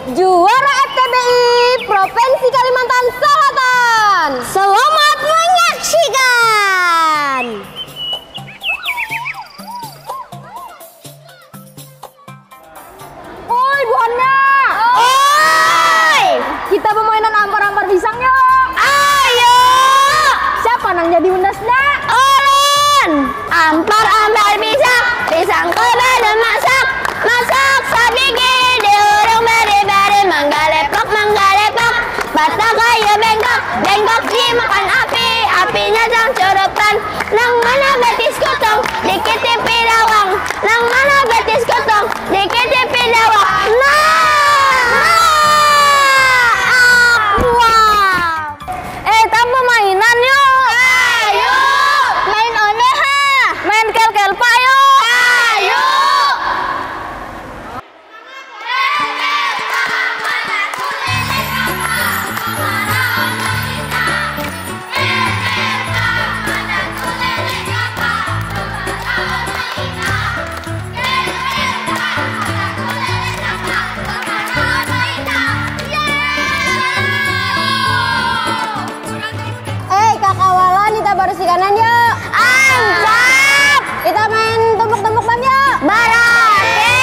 juara FTBI Provinsi Kalimantan Selatan. Selamat menyaksikan. Oi, Bu Hana. Oi, Kita permainan ampar-ampar pisang yuk. ayo. Siapa nang jadi undasnya? Ulun. Ampar-ampar pisang, pisang kebadan masak. Masak sabigi diurung bari-bari, manggalepok, manggalepok. Batang kayu bengkok, bengkok dimakan api, apinya jang curupan. Nang mana betis kutong, dikit tipi dawang. Nang mana betis kutong, dikit tipi dawang. Tambah mainan yuk. Ayo, Main one ha. Main kel-kel pak yuk. ayo. Kakak Walan, kita bersih kanan yuk. Antap. Kita main tumpuk-tumpuk bam yuk. Barake.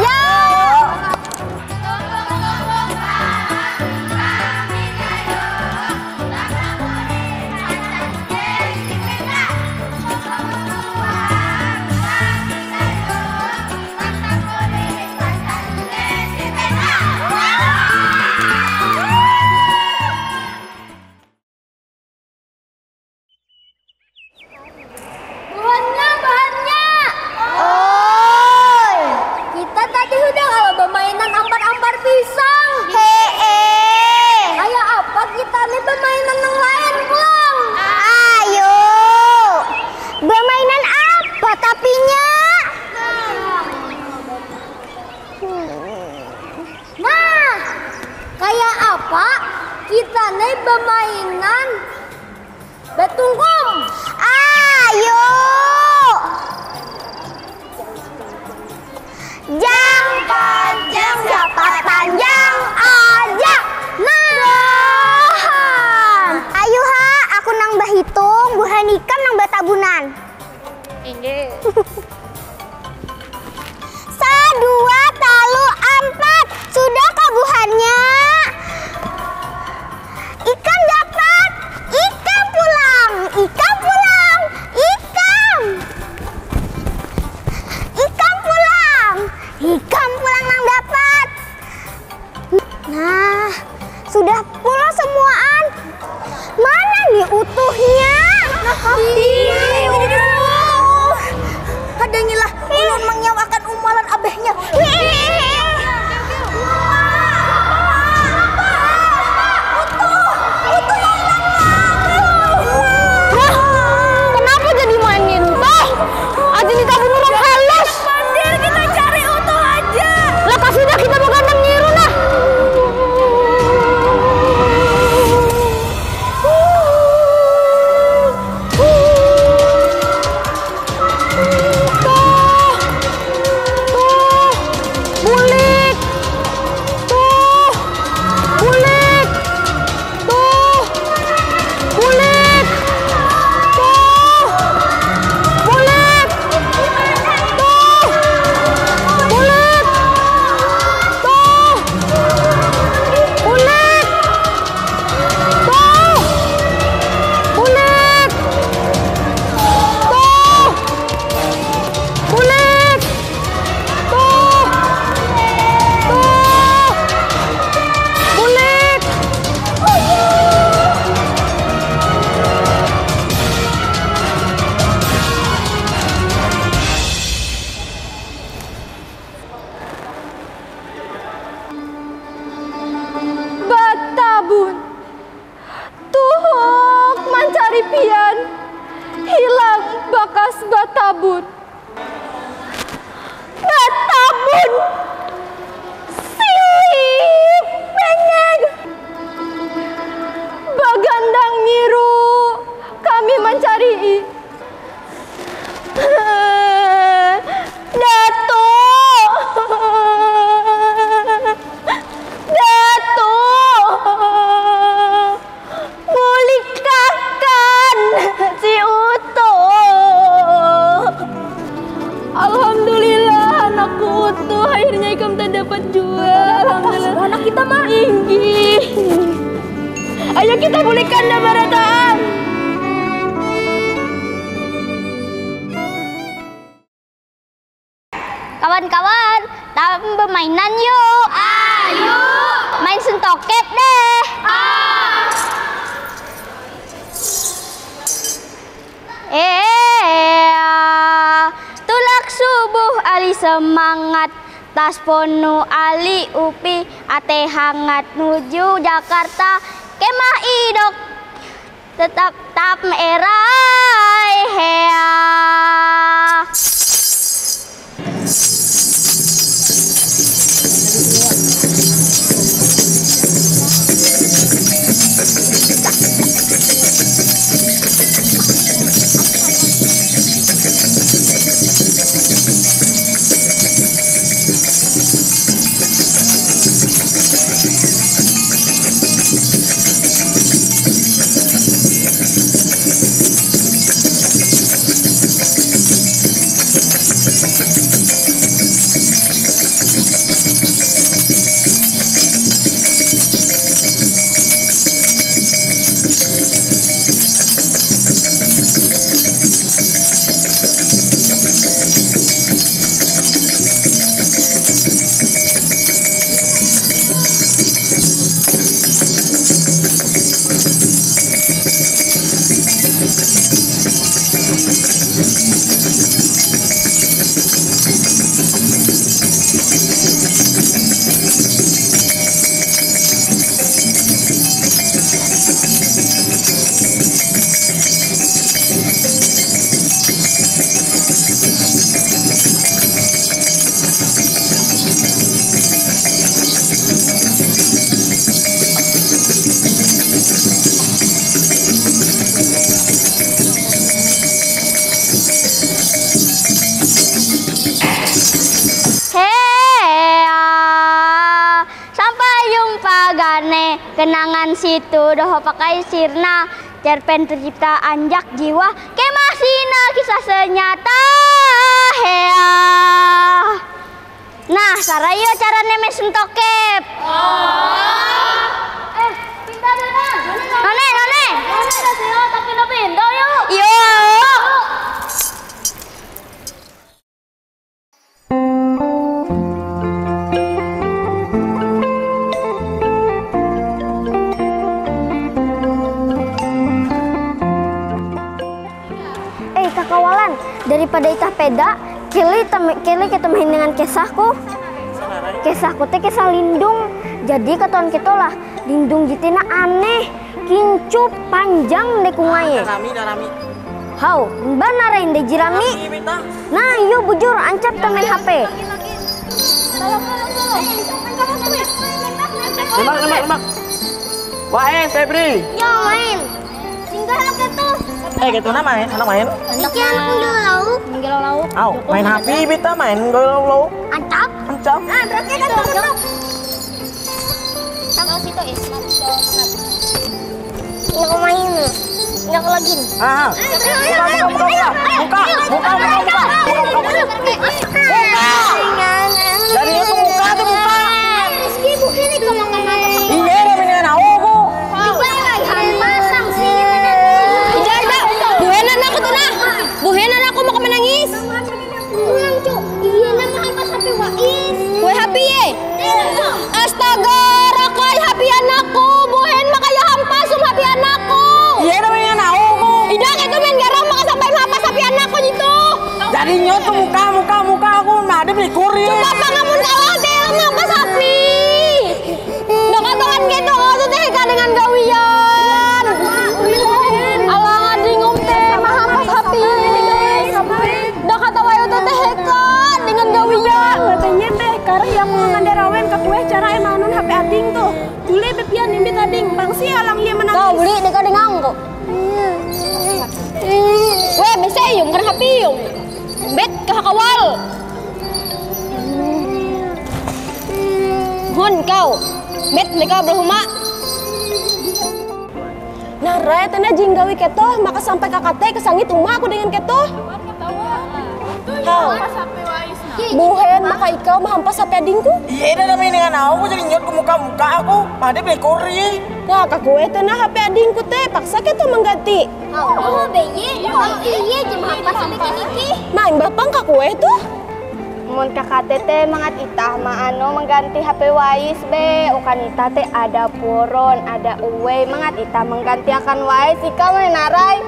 Yuk. Bahannya. Oi. Kita tadi udah kalau bermainan ampar-ampar pisang. Kayak apa kita nih bermainan yang lain pulang? Ayo. Bermainan apa tapinya? Nah, kayak apa kita nih bermainan betungkum? Ayo. Jang panjang dapat panjang aja. Nah. Ayo ha, aku nang bahitung, Bu Hanikam nang batabunan. Ini. Sadua talu empat. Sudah kabuhannya. Ikan dapat, ikan pulang, ikan pulang, ikan. Ikan pulang, ikan pulang yang dapat. Nah, sudah pulang semuaan. Mana nih utuhnya? Kadangilah ulun menyewakan umalan abehnya. Kenapa jadi mainin toh? Aja ditabung orang halus. Pandir, kita cari utuh aja. Lah kasih dah kita mau gandeng nyiru nah. kita mah inggi. Ayo kita pulihkan Barataan. Kawan-kawan, tambah mainan yuk. Ayo. Main sentokep deh. Tulak subuh ali semangat, tas ponu ali upi, ate hangat nuju Jakarta, kemah idok tetap erai hea. Kenangan situ doh pakai sirna, cerpen tercipta anjak jiwa, kemah sina kisah senyata hea. Nah, sarayo cara neme sentokep. Pintar deh. None. Tapi no pintar yuk. Yo. Kawalan, daripada itah peda, kili kita main dengan kisahku. Kisahku teh kisah lindung. Jadi keton kita lah lindung jitina aneh, kincup panjang deh kungai. Darami. Hau, mbak narain deh jirami. Nah, yuk bujur ancap temen HP. Lemak. Wah, Febri. Yo main. Singgah lo gitu. Gitu na main, anak main. Bikin lauk. Aw, main HP bita main lauk. Ancap. Berarti kan tutup. Sama situ Nggak main. Nggak login. Buka. Jadi itu muka. Rizky, bukan ini kalau nggak nonton. Iya, namanya aku. Pasang sih. Buhenan aku mau menangis. Pulang, Cuk. Iya, nama pas HP Wais. Kue HP ye. Astaga, rakai HP anakku. Buhen makanya hampas HP anakku. Iya, namanya aku. Idak itu main garam maka sampai hampas HP anakku gitu. Jadinya tuh muka aku nah ada beli kurir. Coba pangamun kalah teh hampas HP. Udah katakan gitu kalau tuh teh dengan gawian. Alang adingum teh mah hampas HP. Dah kata wae tuh teh hekan dengan gawian. Katanya teh karena yang ngandarawen ke kue cara emanun HP ading tuh. Bule bepian nimbit ading, bangsi alang ieu menangis. Kau beli deka dengan kok. Weh, bisa yung kan HP yung. Bet kahakawal. Hon kau. Bet mereka berhuma. Nah, raya tanda jinggawi ketoh, maka sampai kakak teh kesangit umah aku dengan ketoh. Hau. Buhen maka ikau mahampas HP adingku. Iya dah namanya dengan aku jadi nyot ke muka aku. Ada beli kori. Nah kakue teh nah HP adingku teh paksa kita mengganti. Oh, iya jemaah pas niki. Main bapang kakue tuh. Mun kakak teh mangat itah mah anu mengganti HP wais be. Ukan itah teh ada puron, ada uwe mangat itah mengganti akan wais ikau narai.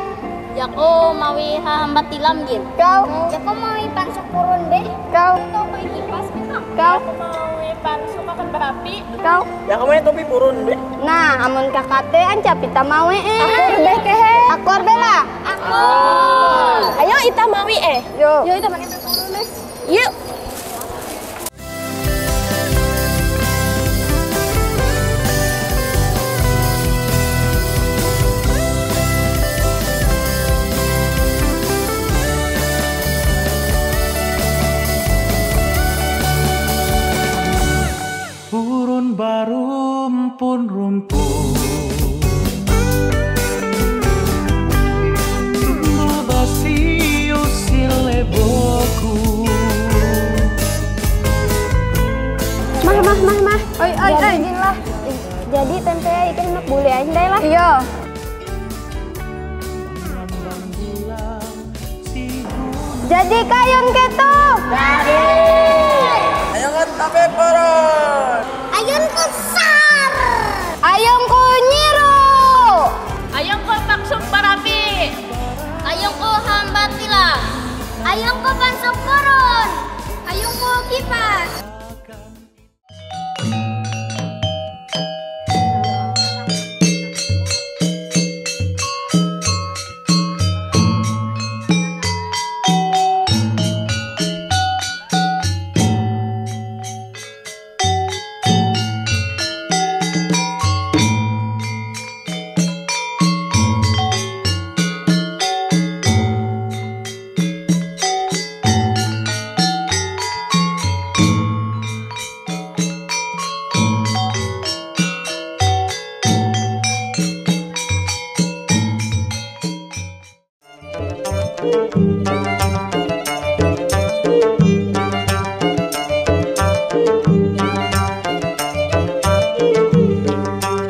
Jako mawi hambat tilam gin. Kau, Jako mawi pansuk purun be. kau, Mawi kipas kita. kau, Mawi pansuk akan berapi. kau. Ya kamu topi purun be. Nah, amun kakak teh anca pita mawe Akur beh kehe. Akor bela. Ayo ita mawi Yo. Yo itu pakai turun deh. Yuk. Purun barumpun rumpun Babasi usil leboku Mah. Oi. Lah. Jadi tempe ikan mak bule aja deh lah. Iya. Jadi kayun ketu. Ayo kan tape purun. Ayun kusar. Ayun kunyiru. Ayong ko paksuk barapi. Ayong ko hambat tilam. Ayun ko pansuk purun. Ayun ko kipas.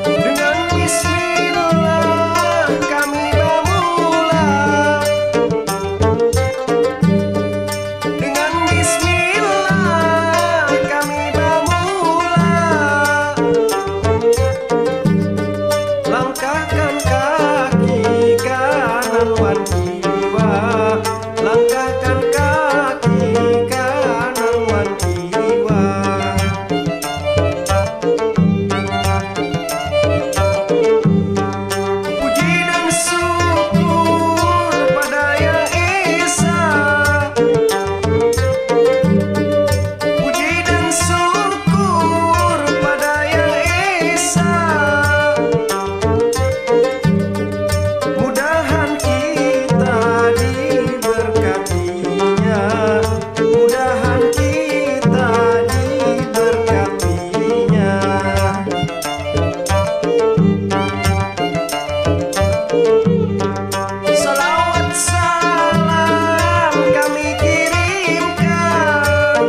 Dengan bismillah kami bermula Dengan bismillah kami bermula Langkahkan kaki kanan wan jiwa Langkahkan kaki kanan wan jiwa Puji dan syukur pada Yang Esa Puji dan syukur pada Yang Esa Mudahan kita diberkatinya Mudahan kita diberkatinya Salawat salam kami kirimkan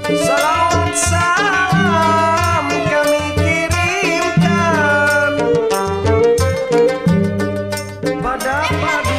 Salawat salam kami kirimkan Pada padu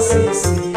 sisi